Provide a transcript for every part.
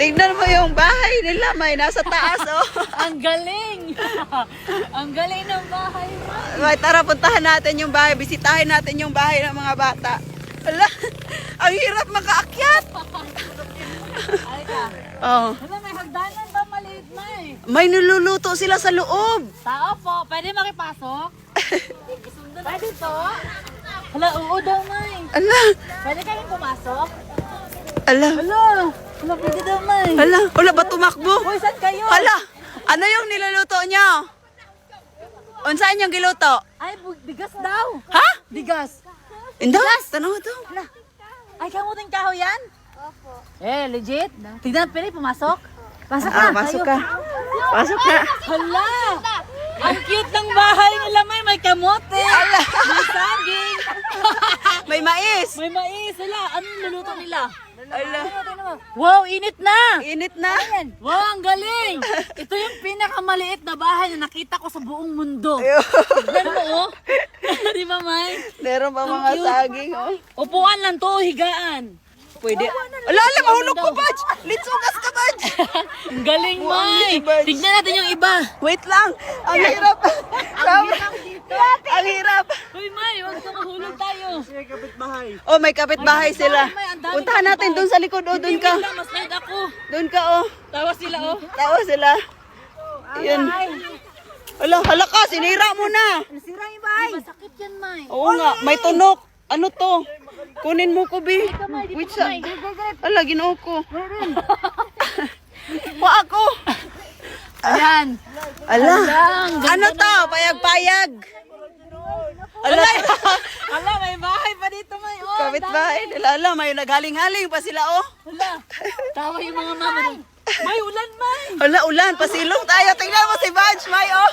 Tingnan mo yung bahay nila, may nasa taas, oh. Ang galing! Ang galing ng bahay mo. May, tara, puntahan natin yung bahay. Bisitahin natin yung bahay ng mga bata. Ala, ang hirap makaakyat. Ay ka. Oh. Wala, may hagdanan ba maliit na eh? May niluluto sila sa loob. Tao po, pwede makipasok? Pwede to? Hala, oo daw, May. Ala, Pwede kami pumasok? ala, Hala, pwede daw, May. ala, wala ba tumakbo? Uy, saan kayo? Hala, ano yung niluluto nyo? Unsaan yung giluto? Ay, bigas daw. Ha? Bigas. Inda? Tanong ito. Ay, kamuting kahoy yan? Opo. Legit? Tignan, pwede pumasok? Pasok ka. Pasok ka. Pasok ka. Hala! Ang cute ng bahay nila, may kamote. May saging. May mais. May mais. Hala, anong luluto nila? Ala, Wow, init na! init na. Wow, ang galing! Ito yung pinakamaliit na bahay na nakita ko sa buong mundo. Tignan mo, oh. Di ba, May? Meron pa mga saging, oh. Upuan lang to, higaan. Pwede. Ala, ala, mahulog ko, Badge. Litsugas ka, Badge. Ang galing, Buang May! libas. Tignan natin yung iba. Wait lang. Ang hirap. Ang hirap. Uy, May, huwag ka mahulog tayo. Oh, may kapitbahay sila. May ang dami Puntahan natin doon sa likod. Oh, doon ka. Lang, mas light ako. Doon ka, oh. Tawa sila, oh. Tawa sila. Ayan. Ala, hala ka. Sinira mo na. Nasira yung bahay. Masakit yan, May. Oo nga, may tunok. Ano to? Kunin mo ko, Bi. Wait sa... Ala, ginoo ko. Wa ako. Ayan. Ala. ang ganda Ano to? Payag-payag. Ala. Ala, may bahay pa dito, May. Oh, Kapitbahay nila. Ala, may naghaling-haling pa sila, oh. Wala. Tawa yung mga mama. May ulan, May. Ala, ulan. Pasilong tayo. Tingnan mo si Badge, may, oh.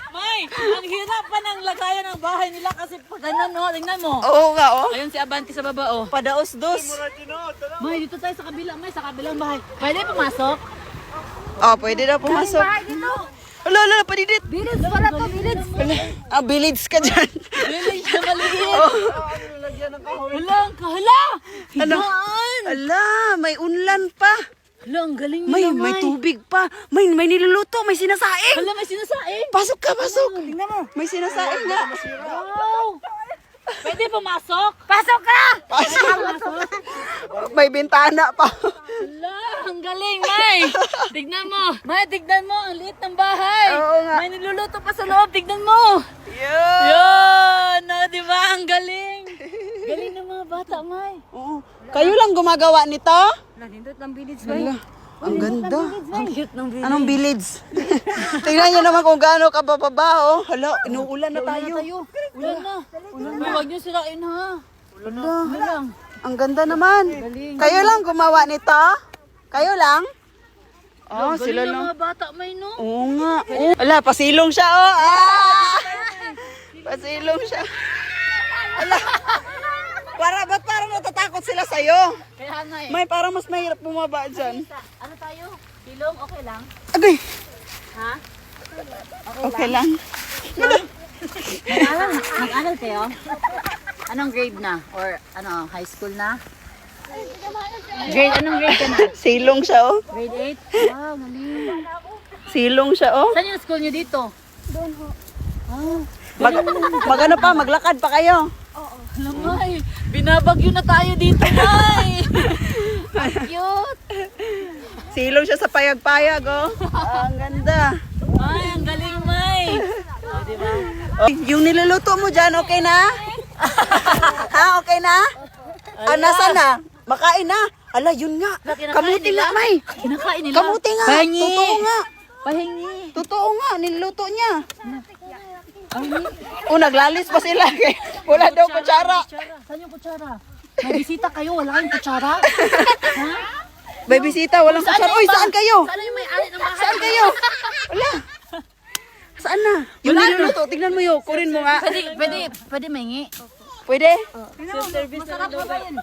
May, ang hirap pa ng lagayan ng bahay nila kasi pag ganun, no? Tingnan mo. Oo nga, oh. Ayun si Abanti sa baba, oh. Padaos-dos. May, dito tayo sa kabila, May, sa kabilang bahay. Pwede pumasok? Oh, pwede na pumasok. Ala, ala, padidit. Village pala to, village. Ah, village ka dyan. Village na maliit. Oh. Wala, ang kahala. Ano? Higaan. Ala, may unlan pa. Hala, ang galing May, nila, may tubig pa. May niluluto. May sinasaing. Hala, may sinasaing. Pasok ka, pasok. Tingnan mo. May sinasaing nga. Wow. Pwede pumasok? Pasok ka! May bintana pa. Hala, ang galing, May. Tignan mo. May, tignan mo. Ang liit ng bahay. Oo nga. May niluluto pa sa loob. Tignan mo. Yeah. Yun! No, di ba? Ang galing! Galing ng mga bata, May. Oo. Kayo lang gumagawa nito? Nandito ng village, Ala, ang ganda. Ang cute ng village. Anong village? Tingnan nyo naman kung gaano kabababa, oh. Hala, inuulan na tayo. Ulan na. May huwag niyo sirain, ha? Hala, Lang. ang ganda naman. Kayo lang gumawa nito? Kayo lang? Oh, Galing sila ng lang. mga bata, May, no? Oo nga. Ala, pasilong siya, oh. Ah! Pasilong siya. Ala. Ba't parang natatakot sila sa'yo? Kaya nga eh. May parang mas mahirap bumaba dyan. Ano tayo? Silong? Okay lang? Agay, Ha? okay lang. Nag-aral kayo? Anong grade na? Or ano, high school na? Anong grade ka na? Silong siya, oh. Grade 8? Wow, galing. Silong siya, oh. Saan yung school nyo dito? Doon ho. Oh. Magano pa, maglakad pa kayo. Lamay, binabagyo na tayo dito, May. Ang cute. Silong siya sa payag-payag, oh. Ang ganda. May, ang galing, May. Oh, diba? Oh, yung niluluto mo dyan, okay na? Ha, okay na? Ah, nasa na? Makain na? Ala, yun nga. Kamuti nga, May. Kinakain nila. Kamuti nga. Pahingi. Totoo nga. Pahingi. Totoo nga, niluluto niya. Oh, naglalis pa sila. Wala daw kutsara. Saan yung kutsara? May bisita kayo, wala kayong kutsara? Ha? May bisita, walang kutsara. Uy, saan kayo? Saan yung may-ari ng bahay? Saan kayo? Wala. Saan na? Yung niluluto, tignan mo yun. Kunin mo nga. Pwede maingi. Pwede? Self-service na rin daw yan.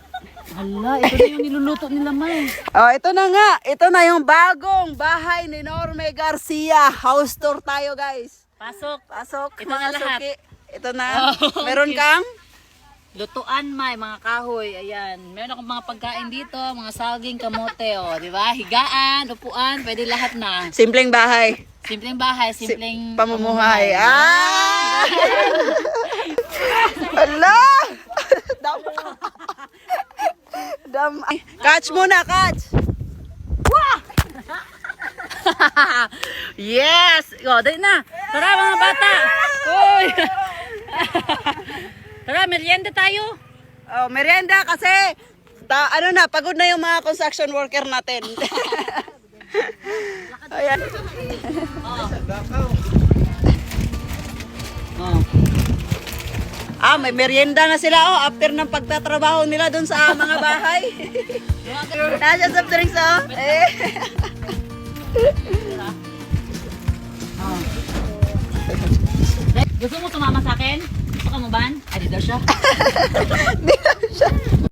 Hala, ito na yung niluluto nila, May. Oh, ito na nga. Ito na yung bagong bahay ni Norme Garcia. House tour tayo, guys. Pasok. Pasok. Ito na lahat. Suki. Ito na. Meron kang Lutuan may mga kahoy, ayan. Meron akong mga pagkain dito, mga saging, kamote, oh, di ba? Higaan, upuan, pwede lahat na. Simpleng bahay. Simpleng bahay, simpleng Pamumuhay. Ah! Ala! Dam. Ay, catch muna, catch. Yes! O, dali na. Tara mga bata. Uy! Tara, merienda tayo. Oh, merienda kasi ano na, pagod na yung mga construction worker natin. Ayan. Oh. Ah, may merienda na sila oh after ng pagtatrabaho nila dun sa mga bahay. Nasya soft drinks oh. Eh. Gusto mo sumama sa akin? Gusto ka mo ban? Ay, dito siya. Di na siya.